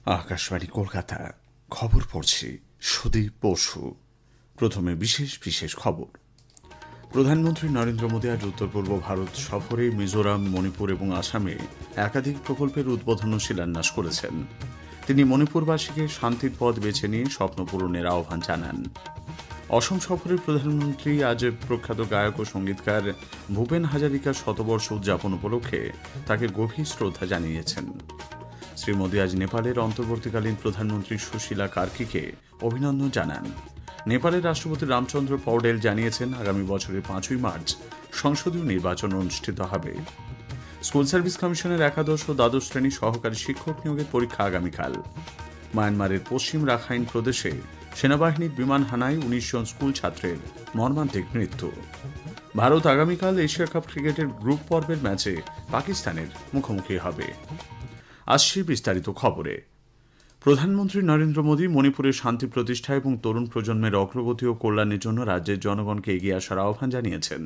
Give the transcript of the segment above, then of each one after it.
আকাশবাণী কলকাতা খবর পড়ছি সুদীপ বসু। প্রথমে বিশেষ বিশেষ খবর। প্রধানমন্ত্রী নরেন্দ্র মোদী আজ উত্তর পূর্ব ভারত সফরে মিজোরাম, মণিপুর এবং আসামে একাধিক প্রকল্পের উদ্বোধন ও শিলান্যাস করেছেন। তিনি মণিপুরবাসীকে শান্তির পথ বেছে নিয়ে স্বপ্ন পূরণের আহ্বান জানান। অসম সফরের প্রধানমন্ত্রী আজ প্রখ্যাত গায়ক ও সঙ্গীতকার ভূপেন হাজারিকার শতবর্ষ উদযাপন উপলক্ষে তাকে গভীর শ্রদ্ধা জানিয়েছেন। শ্রী মোদী আজ নেপালের অন্তর্বর্তীকালীন প্রধানমন্ত্রী সুশীলা কার্কিকে অভিনন্দন জানান। নেপালের রাষ্ট্রপতি রামচন্দ্র পৌডেল জানিয়েছেন, আগামী বছরের 5ই মার্চ সংসদীয় নির্বাচন অনুষ্ঠিত হবে। স্কুল সার্ভিস কমিশনের একাদশ ও দ্বাদশ শ্রেণী সহকারী শিক্ষক নিয়োগের পরীক্ষা আগামীকাল। মায়ানমারের পশ্চিম রাখাইন প্রদেশে সেনাবাহিনীর বিমান হানায় 19 জন স্কুল ছাত্রের মর্মান্তিক মৃত্যু। ভারত আগামীকাল এশিয়া কাপ ক্রিকেটের গ্রুপ পর্বের ম্যাচে পাকিস্তানের মুখোমুখি হবে। আসছি বিস্তারিত খবরে। প্রধানমন্ত্রী নরেন্দ্র মোদী মণিপুরে শান্তি প্রতিষ্ঠা এবং তরুণ প্রজন্মের অগ্রগতি ও কল্যাণের জন্য রাজ্যের জনগণকে এগিয়ে আসার আহ্বান জানিয়েছেন।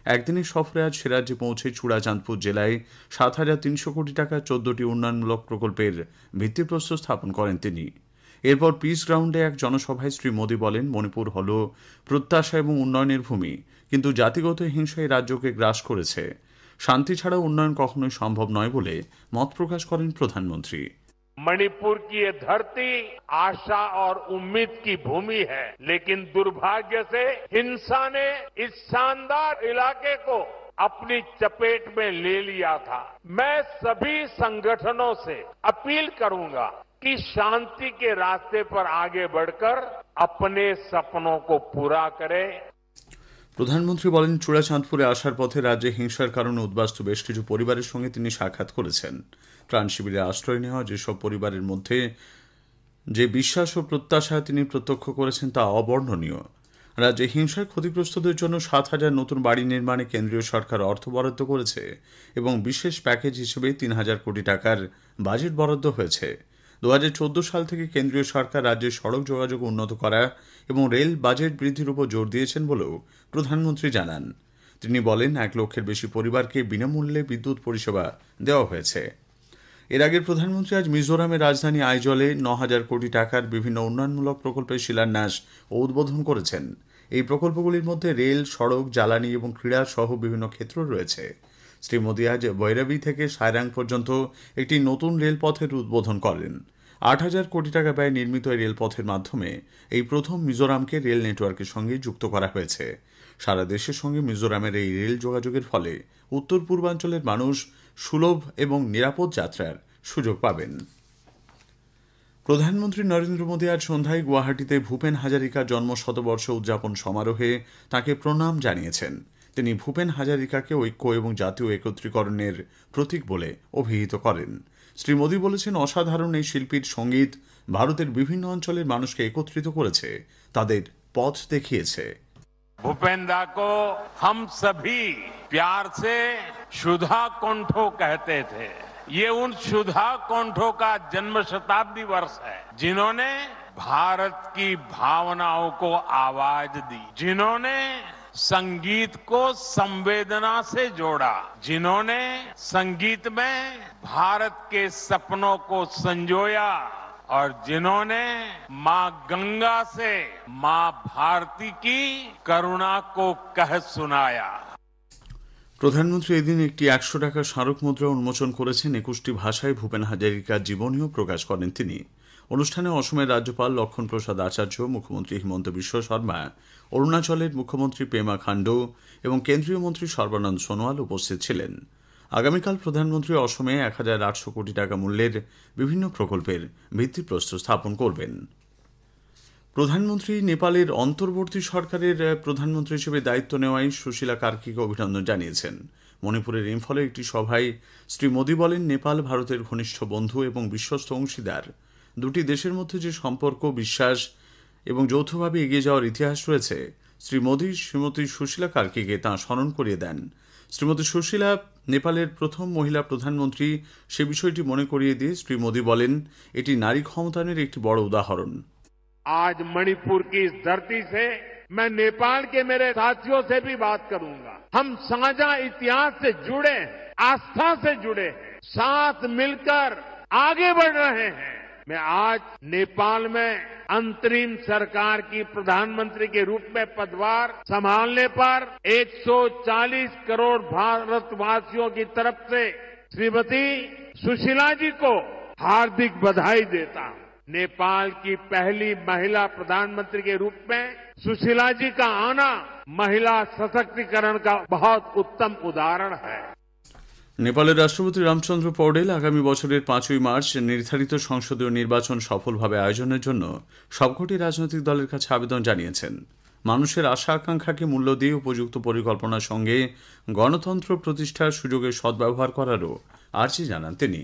একদিনের সফরে আজ সে রাজ্যে পৌঁছে চূড়াচাঁদপুর জেলায় 7,300 কোটি টাকার 14টি উন্নয়নমূলক প্রকল্পের ভিত্তিপ্রস্তর স্থাপন করেন তিনি। এরপর পিস গ্রাউন্ডে এক জনসভায় শ্রী মোদী বলেন, মণিপুর হল প্রত্যাশা এবং উন্নয়নের ভূমি, কিন্তু জাতিগত হিংসা এই রাজ্যকে গ্রাস করেছে। শান্তি ছাড়া উন্নয়ন কখনোই সম্ভব নয় বলে মত প্রকাশ করেন প্রধানমন্ত্রী। मणिपुर की ये धरती आशा और उम्मीद की भूमि है, लेकिन दुर्भाग्य से हिंसा ने इस शानदार इलाके को अपनी चपेट में ले लिया था। मैं सभी संगठनों से अपील करूंगा कि शांति के रास्ते पर आगे बढ़कर अपने सपनों को पूरा करें। প্রধানমন্ত্রী বলেন, চূড়াচাঁদপুরে আসার পথে রাজ্যে হিংসার কারণে উদ্বাস্তু বেশ কিছু পরিবারের সঙ্গে তিনি সাক্ষাৎ করেছেন। ত্রাণ শিবিরে আশ্রয় নেওয়া যেসব পরিবারের মধ্যে যে বিশ্বাস ও প্রত্যাশা তিনি প্রত্যক্ষ করেছেন তা অবর্ণনীয়। রাজ্যে হিংসায় ক্ষতিগ্রস্তদের জন্য 7,000 নতুন বাড়ি নির্মাণে কেন্দ্রীয় সরকার অর্থ বরাদ্দ করেছে এবং বিশেষ প্যাকেজ হিসেবে 3,000 কোটি টাকার বাজেট বরাদ্দ হয়েছে। 2014 সাল থেকে কেন্দ্রীয় সরকার রাজ্যের সড়ক যোগাযোগ উন্নত করা এবং রেল বাজেট বৃদ্ধির উপর জোর দিয়েছেন বলেও প্রধানমন্ত্রী জানান। তিনি বলেন, 1 লক্ষের বেশি পরিবারকে বিনামূল্যে বিদ্যুৎ পরিষেবা দেওয়া হয়েছে। এর আগে প্রধানমন্ত্রী আজ মিজোরামের রাজধানী আইজলে 9,000 কোটি টাকার বিভিন্ন উন্নয়নমূলক প্রকল্পের শিলান্যাস ও উদ্বোধন করেছেন। এই প্রকল্পগুলির মধ্যে রেল, সড়ক, জ্বালানি এবং ক্রীড়া সহ বিভিন্ন ক্ষেত্র রয়েছে। শ্রী মোদী আজ বৈরাবী থেকে সায়রাং পর্যন্ত একটি নতুন রেলপথের উদ্বোধন করেন। 8,000 কোটি টাকা ব্যয়ে নির্মিত এই রেলপথের মাধ্যমে এই প্রথম মিজোরামকে রেল নেটওয়ার্কের সঙ্গে যুক্ত করা হয়েছে। সারা দেশের সঙ্গে মিজোরামের এই রেল যোগাযোগের ফলে উত্তর পূর্বাঞ্চলের মানুষ সুলভ এবং নিরাপদ যাত্রার সুযোগ পাবেন। প্রধানমন্ত্রী নরেন্দ্র মোদী আজ সন্ধ্যায় গুয়াহাটিতে ভূপেন হাজারিকার জন্ম শতবর্ষ উদযাপন সমারোহে তাঁকে প্রণাম জানিয়েছেন। তিনি ভূপেন হাজারিকাকে ঐক্য এবং জাতীয় একত্রীকরণের প্রতীক বলে অভিহিত করেন। শ্রী মোদী বলেছেন, অসাধারণ এই শিল্পীর সঙ্গীত ভারতের বিভিন্ন অঞ্চলের মানুষকে একত্রিত করেছে, তাদের পথ দেখিয়েছে। भूपेंदा को हम सभी प्यार से सुधा कंठो कहते थे। ये उन सुधा कंठों का जन्म शताब्दी वर्ष है, जिन्होंने भारत की भावनाओं को आवाज दी, जिन्होंने संगीत को संवेदना से जोड़ा, जिन्होंने संगीत में भारत के सपनों को संजोया और जिन्होंने मां गंगा से मां भारती की करुणा को कह सुनाया। প্রধানমন্ত্রী এদিন একটি 100 টাকার স্মারক মুদ্রা উন্মোচন করেছেন। 21টি ভাষায় ভূপেন হাজারিকার জীবনীও প্রকাশ করেন তিনি। অনুষ্ঠানে অসমের রাজ্যপাল লক্ষণ প্রসাদ আচার্য, মুখ্যমন্ত্রী হিমন্ত বিশ্ব শর্মা, অরুণাচলের মুখ্যমন্ত্রী পেমা খান্ডু এবং কেন্দ্রীয় মন্ত্রী সর্বানন্দ সোনোয়াল উপস্থিত ছিলেন। আগামীকাল প্রধানমন্ত্রী অসমে 1,800 কোটি টাকা মূল্যের বিভিন্ন প্রকল্পের ভিত্তিপ্রস্তর স্থাপন করবেন। প্রধানমন্ত্রী নেপালের অন্তর্বর্তী সরকারের প্রধানমন্ত্রী হিসেবে দায়িত্ব নেওয়ায় সুশীলা কার্কিকে অভিনন্দন জানিয়েছেন। মণিপুরের ইম্ফলে একটি সভায় শ্রী মোদী বলেন, নেপাল ভারতের ঘনিষ্ঠ বন্ধু এবং বিশ্বস্ত অংশীদার। দুটি দেশের মধ্যে যে সম্পর্ক, বিশ্বাস এবং যৌথভাবে এগিয়ে যাওয়ার ইতিহাস রয়েছে, শ্রী মোদী শ্রীমতী সুশীলা কার্কিকে তা স্মরণ করিয়ে দেন। শ্রীমতী সুশীলা নেপালের প্রথম মহিলা প্রধানমন্ত্রী, সে বিষয়টি মনে করিয়ে দিয়ে শ্রী মোদী বলেন, এটি নারী ক্ষমতায়নের একটি বড় উদাহরণ। आज मणिपुर की इस धरती से मैं नेपाल के मेरे साथियों से भी बात करूंगा। हम साझा इतिहास से जुड़े, आस्था से जुड़े, साथ मिलकर आगे बढ़ रहे हैं। मैं आज नेपाल में अंतरिम सरकार की प्रधानमंत्री के रूप में पदभार संभालने पर 140 करोड़ भारतवासियों की तरफ से श्रीमती सुशीला जी को हार्दिक बधाई देता हूं। नेपाल की पहली महिला प्रधानमंत्री के रूप में सुशीला जी का आना महिला सशक्तिकरण का बहुत उत्तम उदाहरण है। নেপালের রাষ্ট্রপতি রামচন্দ্র পৌডেল আগামী বছরের 5ই মার্চ নির্ধারিত সংসদীয় নির্বাচন সফলভাবে আয়োজনের জন্য সবকটি রাজনৈতিক দলের কাছে আবেদন জানিয়েছেন। মানুষের আশা আকাঙ্ক্ষাকে মূল্য দিয়ে উপযুক্ত পরিকল্পনার সঙ্গে গণতন্ত্র প্রতিষ্ঠার সুযোগের সদ্ব্যবহার করারও আর্জি জানান তিনি।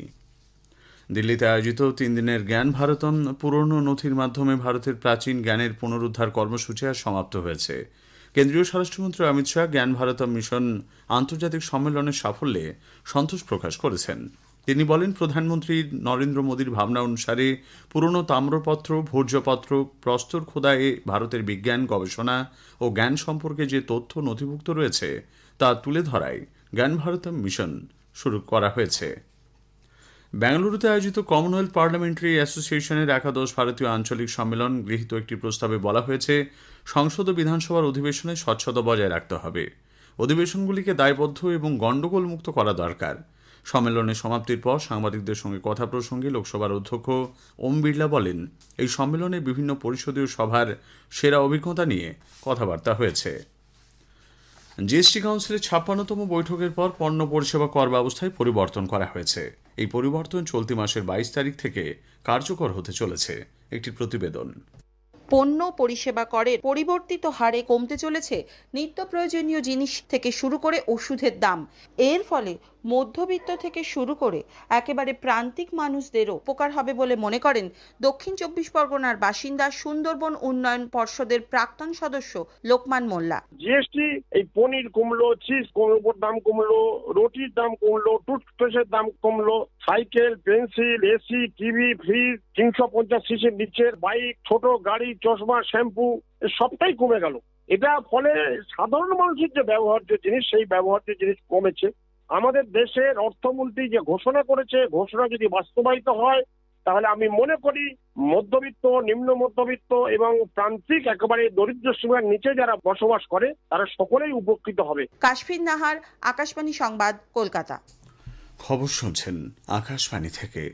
দিল্লিতে আয়োজিত 3 দিনের জ্ঞান ভারতম পুরনো নথির মাধ্যমে ভারতের প্রাচীন জ্ঞানের পুনরুদ্ধার কর্মসূচি আজ সমাপ্ত হয়েছে। কেন্দ্রীয় স্বরাষ্ট্রমন্ত্রী অমিত শাহ জ্ঞান ভারতম মিশন আন্তর্জাতিক সম্মেলনের সাফল্যে সন্তোষ প্রকাশ করেছেন। তিনি বলেন, প্রধানমন্ত্রী নরেন্দ্র মোদীর ভাবনা অনুসারে পুরনো তাম্রপত্র, ভূর্জপত্র, প্রস্তর খোদায়ে ভারতের বিজ্ঞান, গবেষণা ও জ্ঞান সম্পর্কে যে তথ্য নথিভুক্ত রয়েছে তা তুলে ধরায় জ্ঞান ভারতম মিশন শুরু করা হয়েছে। বেঙ্গালুরুতে আয়োজিত কমনওয়েলথ পার্লামেন্টারি অ্যাসোসিয়েশনের 11 ভারতীয় আঞ্চলিক সম্মেলন গৃহীত একটি প্রস্তাবে বলা হয়েছে, সংসদ ও বিধানসভার অধিবেশনে স্বচ্ছতা বজায় রাখতে হবে। অধিবেশনগুলিকে দায়বদ্ধ এবং গণ্ডগোল মুক্ত করা দরকার। সম্মেলনের সমাপ্তির পর সাংবাদিকদের সঙ্গে কথা প্রসঙ্গে লোকসভার অধ্যক্ষ ওম বিড়লা বলেন, এই সম্মেলনে বিভিন্ন পরিষদীয় সভার সেরা অভিজ্ঞতা নিয়ে কথাবার্তা হয়েছে। জিএসটি কাউন্সিলের 56তম বৈঠকের পর পণ্য পরিষেবা কর ব্যবস্থায় পরিবর্তন করা হয়েছে। এই পরিবর্তন চলতি মাসের 22 তারিখ থেকে কার্যকর হতে চলেছে। একটি প্রতিবেদন। পণ্য পরিষেবা করের পরিবর্তিত হারে কমতে চলেছে নিত্য প্রয়োজনীয় জিনিস থেকে শুরু করে ওষুধের দাম। এর ফলে মধ্যবিত্ত থেকে শুরু করে একেবারে প্রান্তিক মানুষদেরও উপকার হবে বলে মনে করেন দক্ষিণ 24 পরগনার বাসিন্দা সুন্দরবন উন্নয়ন পর্ষদের প্রাক্তন সদস্য লোকমান মোল্লা। জিএসটি এই পনির কমলো, চিজ কমলোর দাম কমলো, রুটির দাম কমলো, টুথপেস্টের দাম কমলো, cycle, pencil, AC, TV, fridge, 350 সিসির নিচের বাইক, ছোট গাড়ি, চশমা, শ্যাম্পু সবটাই কমে গেল। এটা ফলে সাধারণ মানুষের যে ব্যবহার্য জিনিস, সেই ব্যবহার্য জিনিস কমেছে। আমাদের দেশের অর্থমন্ত্রী যে ঘোষণা করেছে, ঘোষণা যদি বাস্তবায়িত হয় তাহলে আমি মনে করি মধ্যবিত্ত, নিম্ন মধ্যবিত্ত এবং প্রান্তিক একেবারে দরিদ্র সীমার নিচে যারা বসবাস করে তারা সকলেই উপকৃত হবে। কাশফির নাহার, আকাশবাণী সংবাদ, কলকাতা। খবর শুনছেন আকাশবাণী থেকে।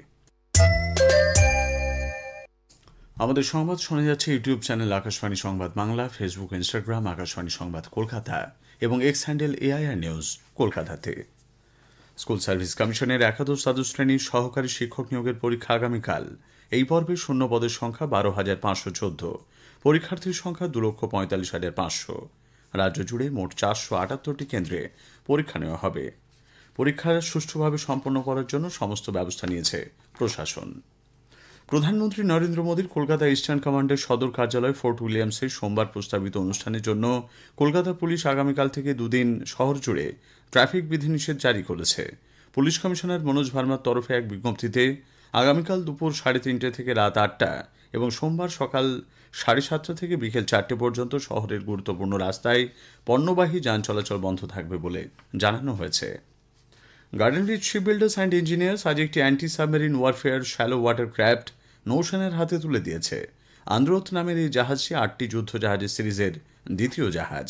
আমাদের সংবাদ শোনা যাচ্ছে ইউটিউব চ্যানেল আকাশবাণী সংবাদ বাংলা, ফেসবুক, ইনস্টাগ্রাম আকাশবাণী সংবাদ কলকাতা এবং এক্স হ্যান্ডেল এআইআর নিউজ কলকাতাতে। স্কুল সার্ভিস কমিশনের 11 দ্বাদশ শ্রেণীর সহকারী শিক্ষক নিয়োগের পরীক্ষা আগামীকাল। এই পর্বে শূন্য পদের সংখ্যা 12,514, পরীক্ষার্থীর সংখ্যা 2,45,500। রাজ্য জুড়ে মোট 478টি কেন্দ্রে পরীক্ষা নেওয়া হবে। পরীক্ষা সুষ্ঠুভাবে সম্পন্ন করার জন্য সমস্ত ব্যবস্থা নিয়েছে প্রশাসন। প্রধানমন্ত্রী নরেন্দ্র মোদীর কলকাতা ইস্টার্ন কমান্ডের সদর কার্যালয় ফোর্ট উইলিয়ামসে সোমবার প্রস্তাবিত অনুষ্ঠানের জন্য কলকাতা পুলিশ আগামীকাল থেকে 2 দিন শহর জুড়ে ট্রাফিক বিধিনিষেধ জারি করেছে। পুলিশ কমিশনার মনোজ ভার্মার তরফে এক বিজ্ঞপ্তিতে আগামীকাল দুপুর 3:30 থেকে রাত 8টা এবং সোমবার সকাল 7:30 থেকে বিকেল 4টে পর্যন্ত শহরের গুরুত্বপূর্ণ রাস্তায় পণ্যবাহী যান চলাচল বন্ধ থাকবে বলে জানানো হয়েছে। Garden Reach shipbuilders and Engineers আজ একটি anti submarine warfare shallow water craft নৌসেনার হাতে তুলে দিয়েছে। আন্দ্রোথ নামের এই জাহাজটি 8টি যুদ্ধ জাহাজের সিরিজের দ্বিতীয় জাহাজ।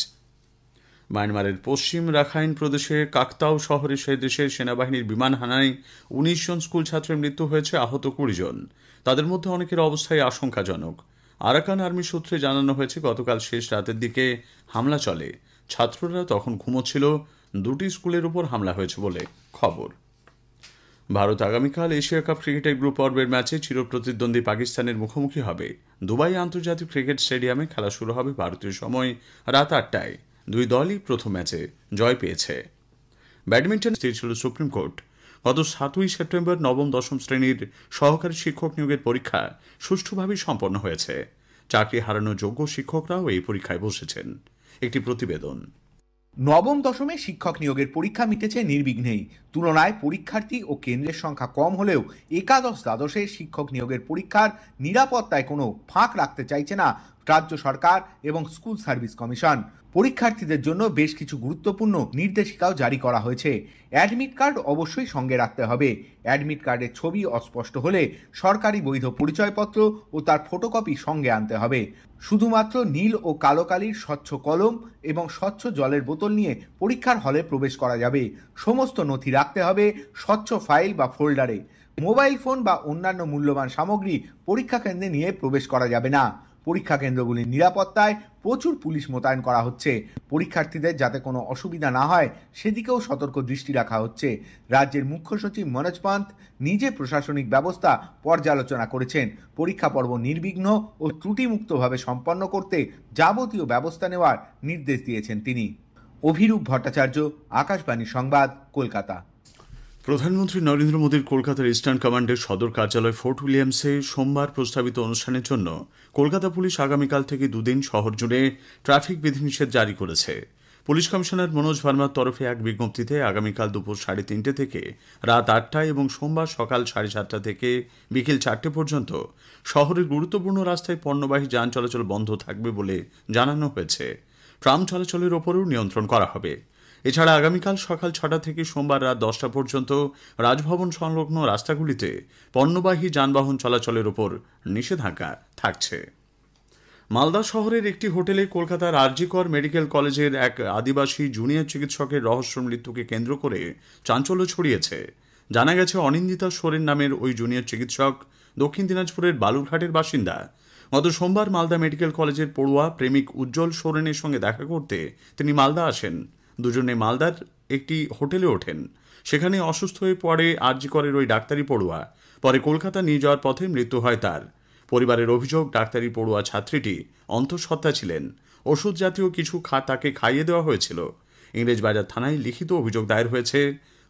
মায়ানমারের পশ্চিম রাখাইন প্রদেশে কাকতাও শহরে সে দেশের সেনাবাহিনীর বিমান হানায় 19 জন স্কুল ছাত্রের মৃত্যু হয়েছে, আহত 20 জন। তাদের মধ্যে অনেকের অবস্থায় আশঙ্কাজনক। আরাকান আর্মি সূত্রে জানানো হয়েছে, গতকাল শেষ রাতের দিকে হামলা চলে। ছাত্ররা তখন ঘুমোচ্ছিল। 2টি স্কুলের উপর হামলা হয়েছে বলে খবর। ভারত আগামীকাল এশিয়া কাপ ক্রিকেটের গ্রুপ পর্বের ম্যাচে চিরপ্রতিদ্বন্দ্বী পাকিস্তানের মুখোমুখি হবে। দুবাই আন্তর্জাতিক ক্রিকেট স্টেডিয়ামে খেলা শুরু হবে ভারতীয় সময় রাত 8টায়। দুই দলই প্রথম ম্যাচে জয় পেয়েছে। ব্যাডমিন্টন স্থির ছিল সুপ্রিম কোর্ট। গত 7ই সেপ্টেম্বর নবম দশম শ্রেণীর সহকারী শিক্ষক নিয়োগের পরীক্ষা সুষ্ঠুভাবে সম্পন্ন হয়েছে। চাকরি হারানো যোগ্য শিক্ষকরাও এই পরীক্ষায় বসেছেন। একটি প্রতিবেদন। নবম দশমে শিক্ষক নিয়োগের পরীক্ষা মিটেছে নির্বিঘ্নেই। তুলনায় পরীক্ষার্থী ও কেন্দ্রের সংখ্যা কম হলেও একাদশ দ্বাদশে শিক্ষক নিয়োগের পরীক্ষার নিরাপত্তায় কোনো ফাঁক রাখতে চাইছে না রাজ্য সরকার এবং স্কুল সার্ভিস কমিশন। পরীক্ষার্থীদের জন্য বেশ কিছু গুরুত্বপূর্ণ নির্দেশিকাও জারি করা হয়েছে। অ্যাডমিট কার্ড অবশ্যই সঙ্গে রাখতে হবে। অ্যাডমিট কার্ডের ছবি অস্পষ্ট হলে সরকারি বৈধ পরিচয়পত্র ও তার ফটোকপি সঙ্গে আনতে হবে। শুধুমাত্র নীল ও কালো কালির স্বচ্ছ কলম এবং স্বচ্ছ জলের বোতল নিয়ে পরীক্ষার হলে প্রবেশ করা যাবে। সমস্ত নথি রাখতে হবে স্বচ্ছ ফাইল বা ফোল্ডারে। মোবাইল ফোন বা অন্যান্য মূল্যবান সামগ্রী পরীক্ষা কেন্দ্রে নিয়ে প্রবেশ করা যাবে না। পরীক্ষা কেন্দ্রগুলির নিরাপত্তায় প্রচুর পুলিশ মোতায়েন করা হচ্ছে। পরীক্ষার্থীদের যাতে কোনো অসুবিধা না হয় সেদিকেও সতর্ক দৃষ্টি রাখা হচ্ছে। রাজ্যের মুখ্য সচিব মনোজ পান্ত নিজে প্রশাসনিক ব্যবস্থা পর্যালোচনা করেছেন। পরীক্ষা পর্ব নির্বিঘ্ন ও ত্রুটিমুক্তভাবে সম্পন্ন করতে যাবতীয় ব্যবস্থা নেওয়ার নির্দেশ দিয়েছেন তিনি। অভিরূপ ভট্টাচার্য, আকাশবাণী সংবাদ, কলকাতা। প্রধানমন্ত্রী নরেন্দ্র মোদীর কলকাতার ইস্টার্ন কমান্ডের সদর কার্যালয় ফোর্ট উইলিয়ামসে সোমবার প্রস্তাবিত অনুষ্ঠানের জন্য কলকাতা পুলিশ আগামীকাল থেকে দুদিন শহর জুড়ে ট্রাফিক বিধিনিষেধ জারি করেছে। পুলিশ কমিশনার মনোজ ভার্মার তরফে এক বিজ্ঞপ্তিতে আগামীকাল দুপুর 3:30 থেকে রাত 8টায় এবং সোমবার সকাল 7:30 থেকে বিকেল 4টে পর্যন্ত শহরের গুরুত্বপূর্ণ রাস্তায় পণ্যবাহী যান চলাচল বন্ধ থাকবে বলে জানানো হয়েছে। ট্রাম চলাচলের ওপরও নিয়ন্ত্রণ করা হবে। এছাড়া আগামীকাল সকাল 6টা থেকে সোমবার রাত 10টা পর্যন্ত রাজভবন সংলগ্ন রাস্তাগুলিতে পণ্যবাহী যানবাহন চলাচলের ওপর নিষেধাজ্ঞা থাকছে। মালদা শহরের একটি হোটেলে কলকাতার আরজিকর মেডিকেল কলেজের এক আদিবাসী জুনিয়র চিকিৎসকের রহস্য মৃত্যুকে কেন্দ্র করে চাঞ্চল্য ছড়িয়েছে। জানা গেছে, অনিন্দিতা সোরেন নামের ওই জুনিয়র চিকিৎসক দক্ষিণ দিনাজপুরের বালুরঘাটের বাসিন্দা। গত সোমবার মালদা মেডিকেল কলেজের পড়ুয়া প্রেমিক উজ্জ্বল সোরেনের সঙ্গে দেখা করতে তিনি মালদা আসেন। দুজনে মালদার একটি হোটেলে ওঠেন। সেখানে অসুস্থ হয়ে পড়ে আরজিকরের ওই ডাক্তারি পড়ুয়া। পরে কলকাতা নিয়ে যাওয়ার পথে মৃত্যু হয় তার। পরিবারের অভিযোগ, ডাক্তারি পড়ুয়া ছাত্রীটি অন্তঃসত্ত্বা ছিলেন। ওষুধ জাতীয় কিছু তাকে খাইয়ে দেওয়া হয়েছিল। ইংরেজবাজার থানায় লিখিত অভিযোগ দায়ের হয়েছে।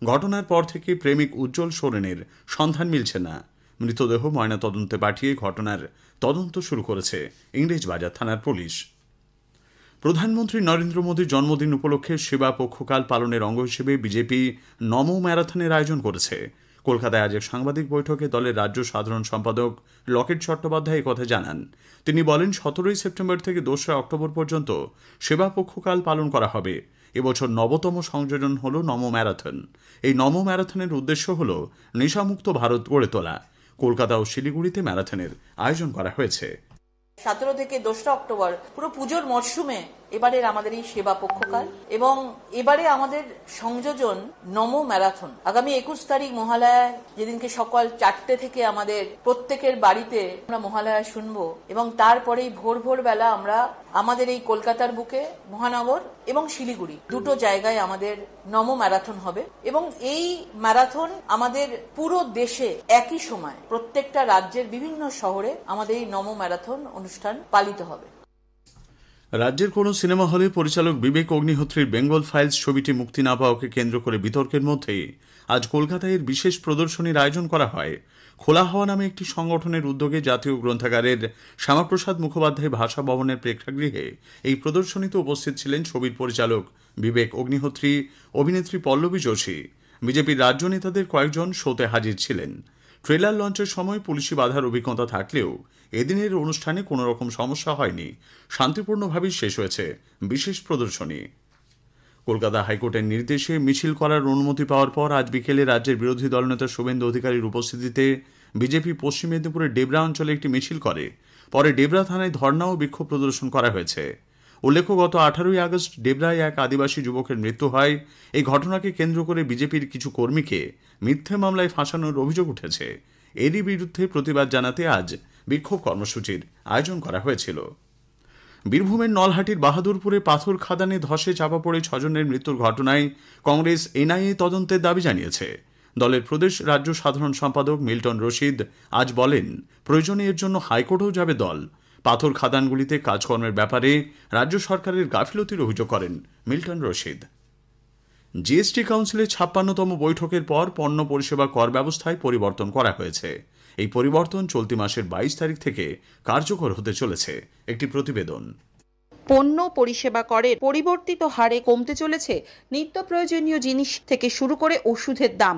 ঘটনার পর থেকে প্রেমিক উজ্জ্বল সোরেনের সন্ধান মিলছে না। মৃতদেহ ময়নাতদন্তে পাঠিয়ে ঘটনার তদন্ত শুরু করেছে ইংরেজবাজার থানার পুলিশ। প্রধানমন্ত্রী নরেন্দ্র মোদীর জন্মদিন উপলক্ষে সেবা পক্ষকাল পালনের অঙ্গ হিসেবে বিজেপি নমো ম্যারাথনের আয়োজন করেছে। কলকাতায় আজ এক সাংবাদিক বৈঠকে দলের রাজ্য সাধারণ সম্পাদক লকেট চট্টোপাধ্যায় একথা জানান। তিনি বলেন, 17ই সেপ্টেম্বর থেকে 2রা অক্টোবর পর্যন্ত সেবা পক্ষকাল পালন করা হবে। এবছর 9তম সংযোজন হল নমো ম্যারাথন। এই নমো ম্যারাথনের উদ্দেশ্য হল নেশামুক্ত ভারত গড়ে তোলা। কলকাতা ও শিলিগুড়িতে ম্যারাথনের আয়োজন করা হয়েছে। 17 থেকে 2রা অক্টোবর পুরো পুজোর মরশুমে এবারের আমাদের এই সেবা পক্ষকাল এবং এবারে আমাদের সংযোজন নমো ম্যারাথন। আগামী 21 তারিখ মহালয়া, যেদিনকে সকাল 4টে থেকে আমাদের প্রত্যেকের বাড়িতে আমরা মহালয়া শুনবো এবং তারপরেই ভোর বেলা আমরা আমাদের এই কলকাতার বুকে মহানগর এবং শিলিগুড়ি দুটো জায়গায় আমাদের নমো ম্যারাথন হবে এবং এই ম্যারাথন আমাদের পুরো দেশে একই সময় প্রত্যেকটা রাজ্যের বিভিন্ন শহরে আমাদের এই নমো ম্যারাথন অনুষ্ঠান পালিত হবে। রাজ্যের কোন সিনেমা হলে পরিচালক বিবেক অগ্নিহোত্রীর বেঙ্গল ফাইলস ছবিটি মুক্তি না পাওয়াকে কেন্দ্র করে বিতর্কের মধ্যে আজ কলকাতায় বিশেষ প্রদর্শনীর আয়োজন করা হয়। খোলা হওয়া নামে একটি সংগঠনের উদ্যোগে জাতীয় গ্রন্থাগারের শ্যামাপ্রসাদ মুখোপাধ্যায় ভাষা ভবনের প্রেক্ষাগৃহে এই প্রদর্শনীতে উপস্থিত ছিলেন ছবির পরিচালক বিবেক অগ্নিহোত্রী, অভিনেত্রী পল্লবী যোশী। বিজেপির রাজ্য নেতাদের কয়েকজন শোতে হাজির ছিলেন। ট্রেলার লঞ্চের সময় পুলিশি বাধার অভিজ্ঞতা থাকলেও এদিনের অনুষ্ঠানে কোনো রকম সমস্যা হয়নি। শান্তিপূর্ণভাবেই শেষ হয়েছে বিশেষ প্রদর্শনী। কলকাতা হাইকোর্টের নির্দেশে মিছিল করার অনুমতি পাওয়ার পর আজ বিকেলে রাজ্যের বিরোধী দলনেতা শুভেন্দু অধিকারীর উপস্থিতিতে বিজেপি পশ্চিম মেদিনীপুরের ডেবরা অঞ্চলে একটি মিছিল করে। পরে ডেবরা থানায় ধর্ণা ও বিক্ষোভ প্রদর্শন করা হয়েছে। উল্লেখ্য, গত 18ই আগস্ট ডেবরায় এক আদিবাসী যুবকের মৃত্যু হয়। এই ঘটনাকে কেন্দ্র করে বিজেপির কিছু কর্মীকে মিথ্যে মামলায় ফাঁসানোর অভিযোগ উঠেছে। এরই বিরুদ্ধে প্রতিবাদ জানাতে আজ বিক্ষোভ কর্মসূচির আয়োজন করা হয়েছিল। বীরভূমের নলহাটির বাহাদুরপুরে পাথর খাদানে ধসে চাপা পড়ে 6 জনের মৃত্যুর ঘটনায় কংগ্রেস এনআইএ তদন্তের দাবি জানিয়েছে। দলের প্রদেশ রাজ্য সাধারণ সম্পাদক মিল্টন রশিদ আজ বলেন, প্রয়োজনে এর জন্য হাইকোর্টেও যাবে দল। পাথর খাদানগুলিতে কাজকর্মের ব্যাপারে রাজ্য সরকারের গাফিলতির অভিযোগ করেন মিল্টন রশিদ। জিএসটি কাউন্সিলের 56তম বৈঠকের পর পণ্য পরিষেবা কর ব্যবস্থায় পরিবর্তন করা হয়েছে। এই পরিবর্তন চলতি মাসের 22 তারিখ থেকে কার্যকর হতে চলেছে। একটি প্রতিবেদন। পণ্য পরিষেবা করের পরিবর্তিত হারে কমতে চলেছে নিত্য প্রয়োজনীয় জিনিস থেকে শুরু করে ওষুধের দাম।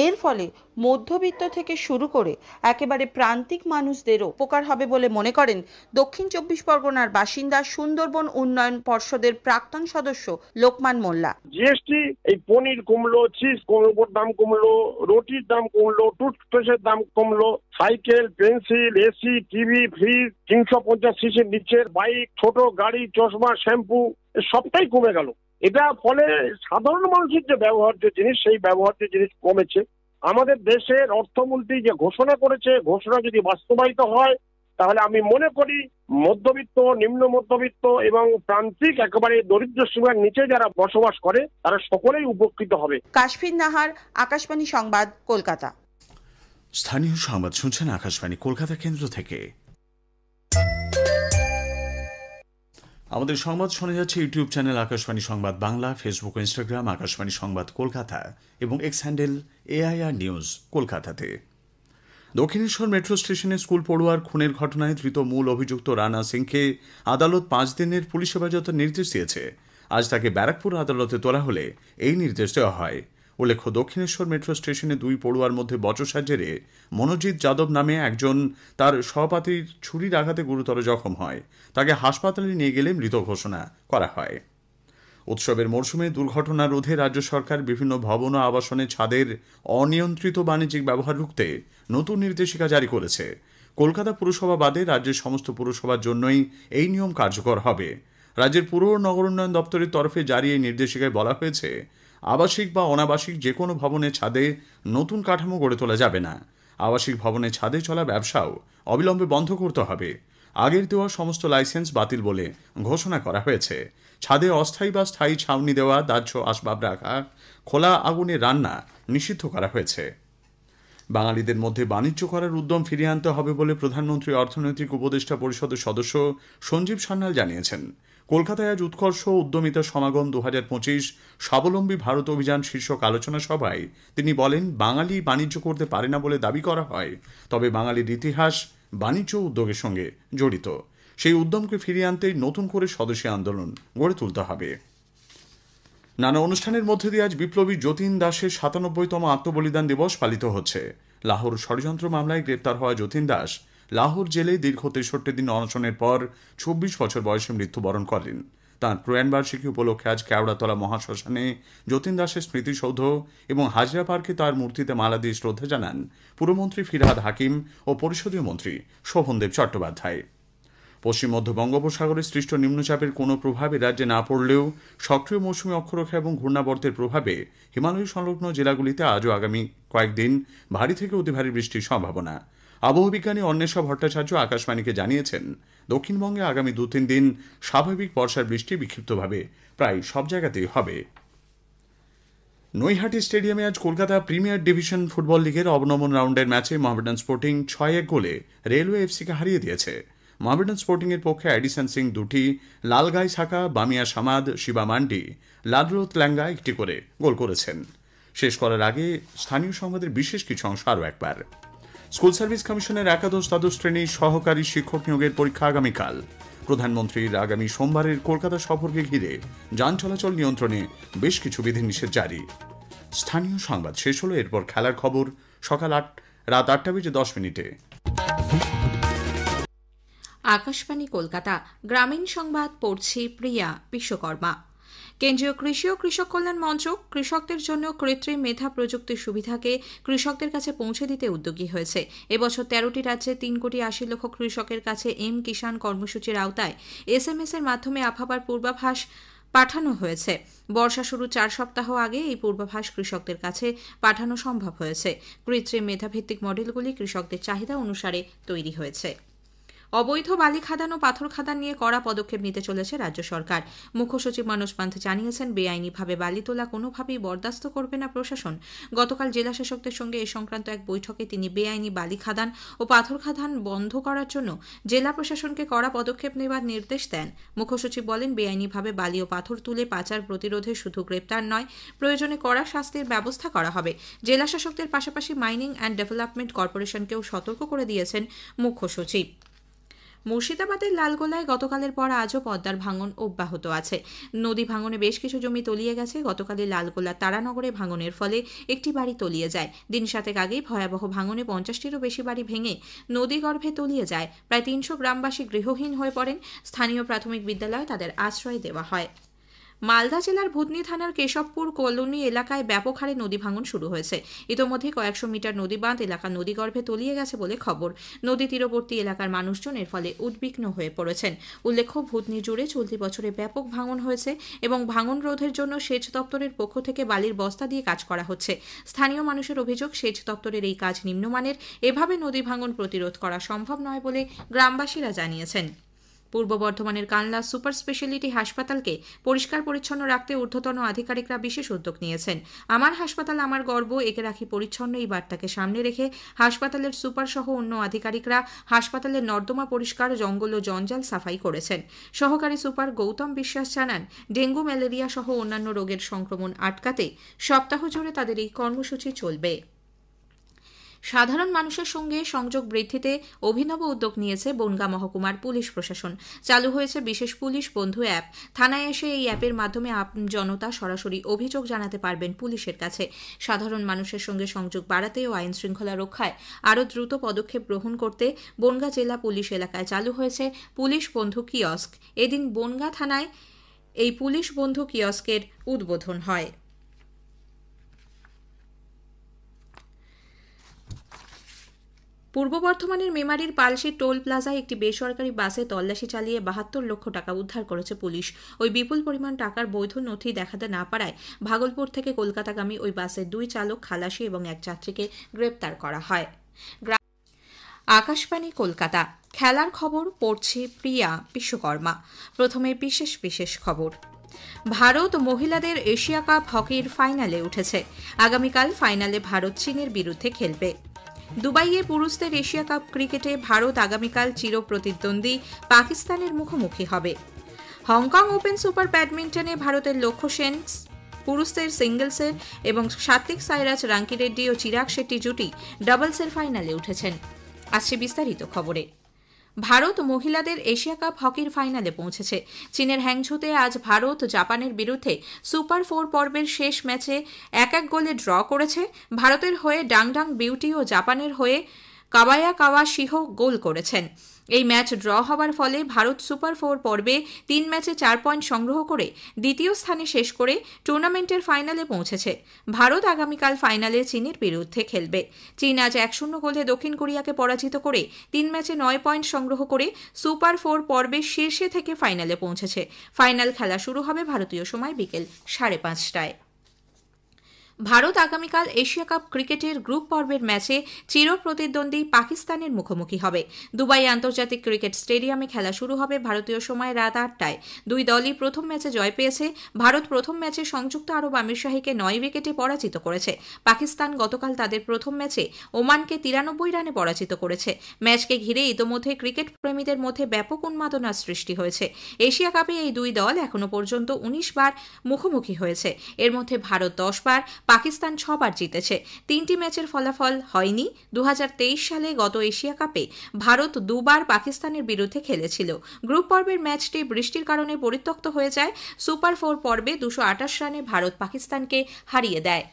এর ফলে মধ্যবিত্ত থেকে শুরু করে একেবারে প্রান্তিক মানুষদেরও উপকার হবে বলে মনে করেন দক্ষিণ 24 পরগনার বাসিন্দা সুন্দরবন উন্নয়ন পর্ষদের প্রাক্তন সদস্য লোকমান মোল্লা। জিএসটি এই পনির কমলো, চিজ কমলোর দাম কমলো, রুটির দাম কমলো, টুথপেস্টের দাম কমলো, cycle, pencil, AC, TV, fridge, 350 সিসির নিচের বাইক, ছোট গাড়ি, চশমা, শ্যাম্পু সবটাই কমে গেল। এটা ফলে সাধারণ মানুষের যে ব্যবহার্য জিনিস, সেই ব্যবহার্য জিনিস কমেছে। আমাদের দেশের অর্থমন্ত্রী যে ঘোষণা করেছে, ঘোষণা যদি বাস্তবায়িত হয় তাহলে আমি মনে করি মধ্যবিত্ত, নিম্ন মধ্যবিত্ত এবং প্রান্তিক একেবারে দরিদ্র সীমার নিচে যারা বসবাস করে তারা সকলেই উপকৃত হবে। কাশফিন নাহার, আকাশবাণী সংবাদ, কলকাতা। স্থানীয় সংবাদ শুনছেন আকাশবাণী কলকাতা কেন্দ্র থেকে। আমাদের সংবাদ শোনা যাচ্ছে ইউটিউব চ্যানেল আকাশবাণী সংবাদ বাংলা, ফেসবুক ও ইনস্টাগ্রাম আকাশবাণী সংবাদ কলকাতা এবং এক্স হ্যান্ডেল AIR নিউজ কলকাতাতে। দক্ষিণেশ্বর মেট্রো স্টেশনে স্কুল পড়ুয়ার খুনের ঘটনায় ধৃত মূল অভিযুক্ত রানা সিংকে আদালত 5 দিনের পুলিশ হেফাজতের নির্দেশ দিয়েছে। আজ তাকে ব্যারাকপুর আদালতে তোলা হলে এই নির্দেশ দেওয়া হয়। উল্লেখ্য, দক্ষিণেশ্বর মেট্রো স্টেশনে 2 পড়ুয়ার মধ্যে বচসার জেরে মনোজিৎ যাদব নামে একজন তার সহপাঠীর ছুরির আঘাতে গুরুতর জখম হয়। তাকে হাসপাতালে নিয়ে গেলে মৃত ঘোষণা করা হয়। উৎসবের মরশুমে দুর্ঘটনা রোধে রাজ্য সরকার বিভিন্ন ভবন ও আবাসনের ছাদের অনিয়ন্ত্রিত বাণিজ্যিক ব্যবহার রুখতে নতুন নির্দেশিকা জারি করেছে। কলকাতা পুরসভা বাদে রাজ্যের সমস্ত পুরসভার জন্যই এই নিয়ম কার্যকর হবে। রাজ্যের পুর ও নগর উন্নয়ন দপ্তরের তরফে জারি এই নির্দেশিকায় বলা হয়েছে, আবাসিক বা অনাবাসিক যে কোনো ভবনের ছাদে নতুন কাঠামো গড়ে তোলা যাবে না। আবাসিক ভবনের ছাদে চলা ব্যবসাও অবিলম্বে বন্ধ করতে হবে। আগের দেওয়া সমস্ত লাইসেন্স বাতিল বলে ঘোষণা করা হয়েছে। ছাদে অস্থায়ী বা স্থায়ী ছাউনি দেওয়া, দাহ্য আসবাব রাখা, খোলা আগুনে রান্না নিষিদ্ধ করা হয়েছে। বাঙালিদের মধ্যে বাণিজ্য করার উদ্যম ফিরিয়ে আনতে হবে বলে প্রধানমন্ত্রী অর্থনৈতিক উপদেষ্টা পরিষদের সদস্য সঞ্জীব সান্যাল জানিয়েছেন। কলকাতায় আজ উৎকর্ষ উদ্যমিতা সমাগম 2025 স্বাবলম্বী ভারত অভিযান শীর্ষক আলোচনা সভায় তিনি বলেন, বাঙালি বাণিজ্য করতে পারে না বলে দাবি করা হয়, তবে বাঙালির ইতিহাস বাণিজ্য উদ্যোগের সঙ্গে জড়িত। সেই উদ্যমকে ফিরিয়ে আনতেই নতুন করে স্বদেশী আন্দোলন গড়ে তুলতে হবে। নানা অনুষ্ঠানের মধ্যে দিয়ে আজ বিপ্লবী যতীন দাসের 97তম আত্মবলিদান দিবস পালিত হচ্ছে। লাহোর ষড়যন্ত্র মামলায় গ্রেপ্তার হওয়া যতীন দাস লাহোর জেলে দীর্ঘ 63 দিন অনশনের পর 24 বছর বয়সে মৃত্যুবরণ করেন। তাঁর প্রয়াণবার্ষিকী উপলক্ষে আজ কেওড়াতলা মহাশ্মশানে যতীন দাসের স্মৃতিসৌধ এবং হাজরা পার্কে তাঁর মূর্তিতে মালা দিয়ে শ্রদ্ধা জানান পুরমন্ত্রী ফিরহাদ হাকিম ও পরিষদীয় মন্ত্রী শোভনদেব চট্টোপাধ্যায়। পশ্চিম মধ্য বঙ্গোপসাগরে সৃষ্ট নিম্নচাপের কোনো প্রভাব রাজ্যে না পড়লেও সক্রিয় মৌসুমী অক্ষরেখা এবং ঘূর্ণাবর্তের প্রভাবে হিমালয় সংলগ্ন জেলাগুলিতে আজও আগামী কয়েকদিন ভারী থেকে অতি ভারী বৃষ্টির সম্ভাবনা। আবহবিজ্ঞানী অন্বেষা ভট্টাচার্য আকাশবাণীকে জানিয়েছেন, দক্ষিণবঙ্গে আগামী 2-3 দিন স্বাভাবিক বর্ষার বৃষ্টি বিক্ষিপ্তভাবে প্রায় সব জায়গাতেই হবে। নৈহাটি স্টেডিয়ামে আজ কলকাতা প্রিমিয়ার ডিভিশন ফুটবল লিগের অবনমন রাউন্ডের ম্যাচে মোহামেডান স্পোর্টিং 6-1 গোলে রেলওয়ে এফসিকে হারিয়ে দিয়েছে। মোহামেডান স্পোর্টিং এর পক্ষে এডিসন সিং 2টি, লালগাই সাকা, বামিয়া সামাদ, শিবা মান্ডি, লাডরোত ল্যাঙ্গা 1টি করে গোল করেছেন। শেষ করার আগে স্থানীয় সংবাদের বিশেষ কিছু অংশ আরও একবার। স্কুল সার্ভিস কমিশনের একাদশ দ্বাদশ শ্রেণীর সহকারী শিক্ষক নিয়োগের পরীক্ষা আগামীকাল। প্রধানমন্ত্রীর আগামী সোমবারের কলকাতা সফরকে ঘিরে যান চলাচল নিয়ন্ত্রণে বেশ কিছু বিধিনিষেধ জারি। স্থানীয় সংবাদ শেষ হলো, এরপর খেলার খবর রাত 8:10 আকাশবাণী কলকাতা গ্রামীণ সংবাদ পড়ছি প্রিয়া বিশ্বকর্মা। কেন্দ্রীয় কৃষি ও কৃষক কল্যাণ মন্ত্রক কৃষকদের জন্য কৃত্রিম মেধা প্রযুক্তির সুবিধাকে কৃষকদের কাছে পৌঁছে দিতে উদ্যোগী হয়েছে। এবছর 13টি রাজ্যে 3,80,00,000 কৃষকের কাছে এম কিষাণ কর্মসূচির আওতায় SMS এর মাধ্যমে আবহাওয়ার পূর্বাভাস পাঠানো হয়েছে। বর্ষা শুরু 4 সপ্তাহ আগে এই পূর্বাভাস কৃষকদের কাছে পাঠানো সম্ভব হয়েছে। কৃত্রিম মেধাভিত্তিক মডেলগুলি কৃষকদের চাহিদা অনুসারে তৈরি হয়েছে। অবৈধ বালি খাদান ও পাথর খাদান নিয়ে কড়া পদক্ষেপ নিতে চলেছে রাজ্য সরকার। মুখ্য সচিব মানস পান্থ জানিয়েছেন, বেআইনিভাবে বালি তোলা কোনোভাবেই বরদাস্ত করবে না প্রশাসন। গতকাল জেলা শাসকদের সঙ্গে এ সংক্রান্ত এক বৈঠকে তিনি বেআইনি বালি খাদান ও পাথর খাদান বন্ধ করার জন্য জেলা প্রশাসনকে কড়া পদক্ষেপ নেওয়ার নির্দেশ দেন। মুখ্য সচিব বলেন, বেআইনিভাবে বালি ও পাথর তুলে পাচার প্রতিরোধে শুধু গ্রেপ্তার নয়, প্রয়োজনে কড়া শাস্তির ব্যবস্থা করা হবে। জেলা শাসকদের পাশাপাশি মাইনিং অ্যান্ড ডেভেলপমেন্ট কর্পোরেশনকেও সতর্ক করে দিয়েছেন মুখ্য সচিব। মুর্শিদাবাদের লালগোলায় গতকালের পর আজও পদ্মার ভাঙন অব্যাহত আছে। নদী ভাঙনে বেশ কিছু জমি তলিয়ে গেছে। গতকালই লালগোলা তারানগরে ভাঙনের ফলে একটি বাড়ি তলিয়ে যায়। দিন সাতেক আগেই ভয়াবহ ভাঙনে 50টিরও বেশি বাড়ি ভেঙে নদীগর্ভে তলিয়ে যায়। প্রায় 300 গ্রামবাসী গৃহহীন হয়ে পড়েন। স্থানীয় প্রাথমিক বিদ্যালয়ে তাদের আশ্রয় দেওয়া হয়। মালদা জেলার ভুতনি থানার কেশবপুর কলোনি এলাকায় ব্যাপক হারে নদী ভাঙন শুরু হয়েছে। ইতোমধ্যে কয়েকশো মিটার নদী বাঁধ এলাকা নদীগর্ভে তলিয়ে গেছে বলে খবর। নদী তীরবর্তী এলাকার মানুষজন এর ফলে উদ্বিগ্ন হয়ে পড়েছেন। উল্লেখ্য, ভুতনি জুড়ে চলতি বছরে ব্যাপক ভাঙন হয়েছে এবং ভাঙন রোধের জন্য সেচ দপ্তরের পক্ষ থেকে বালির বস্তা দিয়ে কাজ করা হচ্ছে। স্থানীয় মানুষের অভিযোগ, সেচ দপ্তরের এই কাজ নিম্নমানের। এভাবে নদী ভাঙন প্রতিরোধ করা সম্ভব নয় বলে গ্রামবাসীরা জানিয়েছেন। পূর্ব বর্ধমানের কানলা সুপার স্পেশালিটি হাসপাতালকে পরিষ্কার পরিচ্ছন্ন রাখতে ঊর্ধ্বতন আধিকারিকরা বিশেষ উদ্যোগ নিয়েছেন। আমার হাসপাতাল আমার গর্ব, একে রাখি পরিচ্ছন্ন এই বার্তাকে সামনে রেখে হাসপাতালের সুপার সহ অন্য আধিকারিকরা হাসপাতালের নর্দমা পরিষ্কার, জঙ্গল ও জঞ্জাল সাফাই করেছেন। সহকারী সুপার গৌতম বিশ্বাস জানান, ডেঙ্গু, ম্যালেরিয়া সহ অন্যান্য রোগের সংক্রমণ আটকাতে সপ্তাহ জুড়ে তাদের এই কর্মসূচি চলবে। সাধারণ মানুষের সঙ্গে সংযোগ বৃদ্ধিতে অভিনব উদ্যোগ নিয়েছে বনগাঁ মহকুমার পুলিশ প্রশাসন। চালু হয়েছে বিশেষ পুলিশ বন্ধু অ্যাপ। থানায় এসে এই অ্যাপের মাধ্যমে জনতা সরাসরি অভিযোগ জানাতে পারবেন পুলিশের কাছে। সাধারণ মানুষের সঙ্গে সংযোগ বাড়াতে ও আইন শৃঙ্খলা রক্ষায় আরও দ্রুত পদক্ষেপ গ্রহণ করতে বনগাঁ জেলা পুলিশ এলাকায় চালু হয়েছে পুলিশ বন্ধু কিয়স্ক। এদিন বনগাঁ থানায় এই পুলিশ বন্ধু কিয়স্কের উদ্বোধন হয়। পূর্ব বর্ধমানের মেমারির পালশি টোল প্লাজায় একটি বেসরকারি বাসে তল্লাশি চালিয়ে 72 লক্ষ টাকা উদ্ধার করেছে পুলিশ। ওই বিপুল পরিমাণ টাকার বৈধ নথি দেখাতে না পারায় ভাগলপুর থেকে কলকাতাগামী ওই বাসের 2 চালক, খালাসি এবং এক যাত্রীকে গ্রেপ্তার করা হয়। আকাশবাণী কলকাতা। খেলার খবর পড়ছে প্রিয়া বিশ্বকর্মা। প্রথমে বিশেষ খবর। ভারত মহিলাদের এশিয়া কাপ হকির ফাইনালে উঠেছে। আগামীকাল ফাইনালে ভারত চীনের বিরুদ্ধে খেলবে। দুবাইয়ে পুরুষদের এশিয়া কাপ ক্রিকেটে ভারত আগামীকাল চিরপ্রতিদ্বন্দ্বী পাকিস্তানের মুখোমুখি হবে। হংকং ওপেন সুপার ব্যাডমিন্টনে ভারতের লক্ষ্য সেন পুরুষদের সিঙ্গলসের এবং সাত্বিক সাইরাজ, রাঙ্কিরেড্ডি ও চিরাগ শেট্টি জুটি ডাবলসের ফাইনালে উঠেছেন। আসছে বিস্তারিত খবরে। ভারত মহিলাদের এশিয়া কাপ হকির ফাইনালে পৌঁছেছে। চীনের হ্যাংঝোতে আজ ভারত জাপানের বিরুদ্ধে সুপার 4 পর্বের শেষ ম্যাচে 1-1 গোলে ড্র করেছে। ভারতের হয়ে ডাংডাং বিউটি ও জাপানের হয়ে কাওয়ায়া কাওয়াশিহো গোল করেছেন। এই ম্যাচ ড্র হওয়ার ফলে ভারত সুপার 4 পর্বে 3 ম্যাচে 4 পয়েন্ট সংগ্রহ করে দ্বিতীয় স্থানে শেষ করে টুর্নামেন্টের ফাইনালে পৌঁছেছে। ভারত আগামীকাল ফাইনালে চীনের বিরুদ্ধে খেলবে। চীন আজ 1-0 গোলে দক্ষিণ কোরিয়াকে পরাজিত করে 3 ম্যাচে 9 পয়েন্ট সংগ্রহ করে সুপার 4 পর্বে শীর্ষে থেকে ফাইনালে পৌঁছেছে। ফাইনাল খেলা শুরু হবে ভারতীয় সময় বিকেল 5:30টায়। ভারত আগামীকাল এশিয়া কাপ ক্রিকেটের গ্রুপ পর্বের ম্যাচে চিরপ্রতিদ্বন্দ্বী পাকিস্তানের মুখোমুখি হবে। দুবাই আন্তর্জাতিক ক্রিকেট স্টেডিয়ামে খেলা শুরু হবে ভারতীয় সময় রাত 8টায়। দুই দলই প্রথম ম্যাচে জয় পেয়েছে। ভারত প্রথম ম্যাচে সংযুক্ত আরব আমিরশাহীকে 9 উইকেটে পরাজিত করেছে। পাকিস্তান গতকাল তাদের প্রথম ম্যাচে ওমানকে 93 রানে পরাজিত করেছে। ম্যাচকে ঘিরে ইতোমধ্যে ক্রিকেট প্রেমীদের মধ্যে ব্যাপক উন্মাদনার সৃষ্টি হয়েছে। এশিয়া কাপে এই দুই দল এখনো পর্যন্ত 19 বার মুখোমুখি হয়েছে। এর মধ্যে ভারত 10 বার, পাকিস্তান 6 বার জিতেছে। 3টি ম্যাচের ফলাফল হয়নি। 2023 সালে গত এশিয়া কাপে ভারত 2 বার পাকিস্তানের বিরুদ্ধে খেলেছিল। গ্রুপ পর্বের ম্যাচটি বৃষ্টির কারণে পরিত্যক্ত হয়ে যায়। সুপার 4 পর্বে 228 রানে ভারত পাকিস্তানকে হারিয়ে দেয়।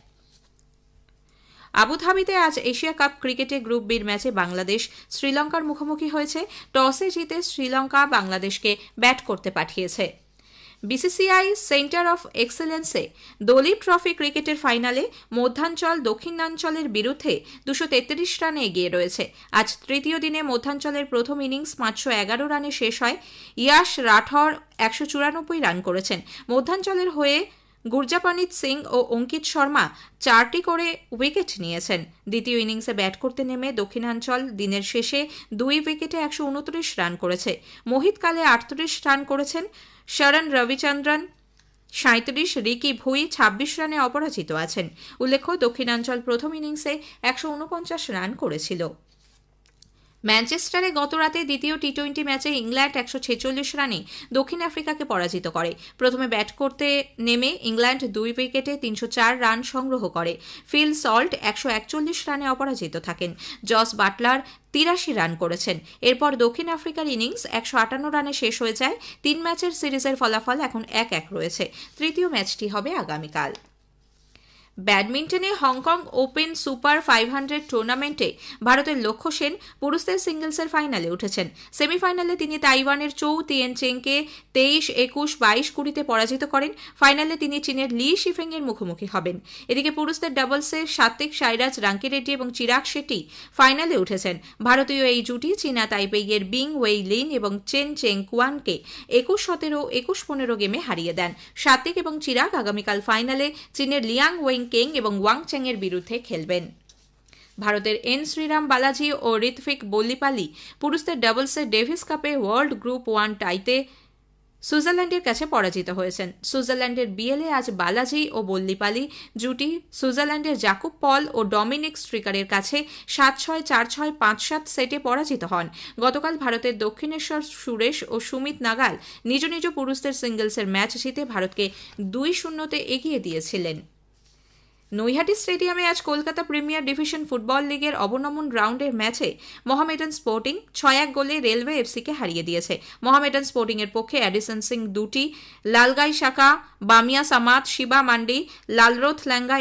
আবুধাবিতে আজ এশিয়া কাপ ক্রিকেটে গ্রুপ বির ম্যাচে বাংলাদেশ শ্রীলঙ্কার মুখোমুখি হয়েছে। টসে জিতে শ্রীলঙ্কা বাংলাদেশকে ব্যাট করতে পাঠিয়েছে। বিসিসিআই সেন্টার অফ এক্সেলেন্সে দলীপ ট্রফি ক্রিকেটের ফাইনালে মধ্যাঞ্চল দক্ষিণাঞ্চলের বিরুদ্ধে 233 রানে এগিয়ে রয়েছে। আজ তৃতীয় দিনে মধ্যাঞ্চলের প্রথম ইনিংস 511 রানে শেষ হয়। ইয়াশ রাঠর 194 রান করেছেন। মধ্যাঞ্চলের হয়ে গুরজাপানিত সিং ও অঙ্কিত শর্মা 4টি করে উইকেট নিয়েছেন। দ্বিতীয় ইনিংসে ব্যাট করতে নেমে দক্ষিণাঞ্চল দিনের শেষে 2 উইকেটে 129 রান করেছে। মোহিত কালে 38 রান করেছেন। শরণ রবিচন্দ্রন 37, রিকি ভুই 26 রানে অপরাজিত আছেন। উল্লেখ্য, দক্ষিণাঞ্চল প্রথম ইনিংসে 149 রান করেছিল। ম্যানচেস্টারে গতরাতে দ্বিতীয় টি-20 ম্যাচে ইংল্যান্ড 146 রানে দক্ষিণ আফ্রিকাকে পরাজিত করে। প্রথমে ব্যাট করতে নেমে ইংল্যান্ড 2 উইকেটে 304 রান সংগ্রহ করে। ফিল সল্ট 141 রানে অপরাজিত থাকেন। জস বাটলার 83 রান করেছেন। এরপর দক্ষিণ আফ্রিকার ইনিংস 158 রানে শেষ হয়ে যায়। 3 ম্যাচের সিরিজের ফলাফল এখন 1-1 রয়েছে। তৃতীয় ম্যাচটি হবে আগামীকাল। ব্যাডমিন্টনে হংকং ওপেন সুপার 500 টুর্নামেন্টে ভারতের লক্ষ্য সেন পুরুষদের সিঙ্গলসের ফাইনালে উঠেছেন। সেমিফাইনালে তিনি তাইওয়ানের চৌ তিয়ান চেংকে 23-21, 22-20 পরাজিত করেন। ফাইনালে তিনি চীনের লি শিফেং এর মুখোমুখি হবেন। এদিকে পুরুষদের ডাবলসে সাত্বিক সাইরাজ রাঙ্কিরেড্ডি এবং চিরাগ শেট্টি ফাইনালে উঠেছেন। ভারতীয় এই জুটি চীনা তাইপেইয়ের বিং ওয়েই লিন এবং চেন চেং কুয়ানকে 21-17, 21-15 গেমে হারিয়ে দেন। সাত্বিক এবং চিরাগ আগামীকাল ফাইনালে চীনের লিয়াং ওয়েং কেং এবং ওয়াং চ্যাং এর বিরুদ্ধে খেলবেন। ভারতের এন শ্রীরাম বালাজি ও ঋত্বিক বল্লিপালি পুরুষদের ডাবলসে ডেভিস কাপে ওয়ার্ল্ড গ্রুপ 1 টাইতে সুইজারল্যান্ডের কাছে পরাজিত হয়েছেন। সুইজারল্যান্ডের বিয়েলে আজ বালাজি ও বল্লিপালি জুটি সুইজারল্যান্ডের জাকুব পল ও ডমিনিক স্ট্রিকারের কাছে 7-6, 4-6, 5-7 সেটে পরাজিত হন। গতকাল ভারতের দক্ষিণেশ্বর সুরেশ ও সুমিত নাগাল নিজ নিজ পুরুষদের সিঙ্গলসের ম্যাচ জিতে ভারতকে 2-0 এগিয়ে দিয়েছিলেন। নৈহাটি স্টেডিয়ামে আজ কলকাতা প্রিমিয়ার ডিভিশন ফুটবল লিগের অবনমন রাউন্ডের ম্যাচে মোহামেডান স্পোর্টিং 6-1 গোলে রেলওয়ে এফসিকে হারিয়ে দিয়েছে। মোহামেডান স্পোর্টিং এর পক্ষে অ্যাডিসন সিং 2টি, লালগাই শাকা, বামিয়া সামাত, শিবা মান্ডি, লালরোথ ল্যাঙ্গা